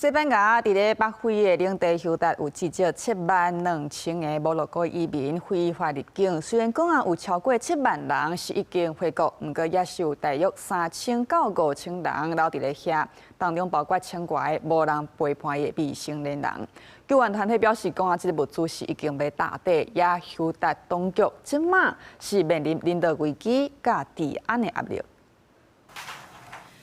西班牙伫咧北非的領地休達有至少72000個摩洛哥移民非法入境，雖然講有超過7萬人是已經回國，不過也是有大約3000到5000人留佇咧遐，當中包括1000多個無人陪伴的未成年人。救援團體表示講這個物資是已經被打底，也休達當局即馬是面臨人道危機甲治安的壓力。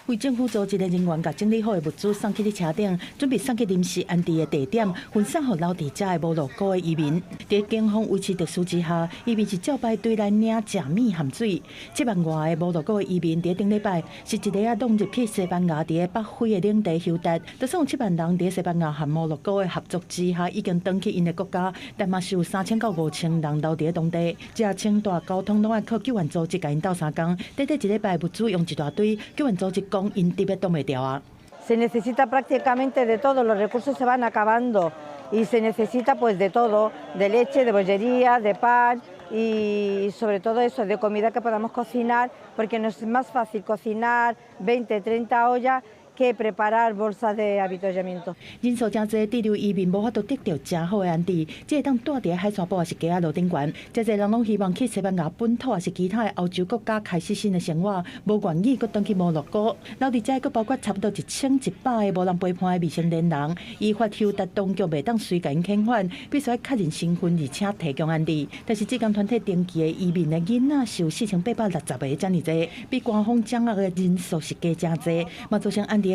為政府組織的人員甲整理好的物資送去咧車頂，準備送去臨時安置的地點，分散予留佇遮的摩洛哥的移民。佇警方維持特殊之下，移民是照排隊來領食米含水。7萬外的摩洛哥的移民佇頂禮拜是一個弄入去西班牙佇咧北非的領地休達，就算有7萬人佇西班牙和摩洛哥的合作之下，已經轉去因的國家，但嘛是有3000到5000人留佇咧當地。遮清大交通攏要靠救援組織甲因鬥3工，短短一禮拜物資用一大堆，救援組織講因特別擋袂掉啊。Se necesita prácticamente de todo, los recursos se van acabando y se necesita pues de todo, de leche, de bollería, de pan y sobre todo eso, de comida que podamos cocinar, porque nos es más fácil cocinar 20, 30 ollas que preparar bolsas de avituallamiento。人數真濟，滯留移民無法度得到真好的安置，這會當住佇海山堡也是家仔路頂懸。真濟人攏希望去西班牙本土，也是其他的歐洲國家開始新的生活，無願意閣轉去摩洛哥。留佇遮閣包括差不多1100個無人陪伴的未成年人，依法休達當局袂當隨甲因遣返，必須要確認身份，而且提供安置。但是這間團體登記的移民的囡仔是有4860個這麼濟，比官方掌握的人數是加真濟，嘛造成安置。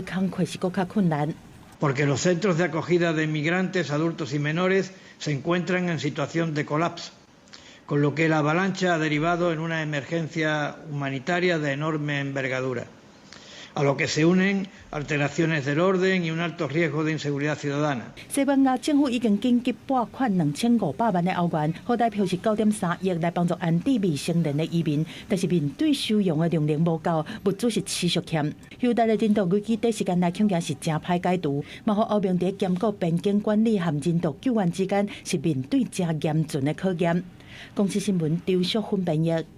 Porque los centros de acogida de migrantes, adultos y menores se encuentran en situación de colapso, con lo que la avalancha ha derivado en una emergencia humanitaria de enorme envergadura, a lo que se unen alteraciones del orden y un alto riesgo de inseguridad ciudadana。西班牙政府已經緊急撥款2500萬的歐元，好代表是9.3億來幫助安置未成年的移民，但是面對收容的量能無夠，物資是持續欠。休達的人道危機短時間內恐驚是真歹解除，嘛互歐盟佇兼顧邊境管理和人道救援之間是面對真嚴峻的考驗。公視新聞周淑芬編譯。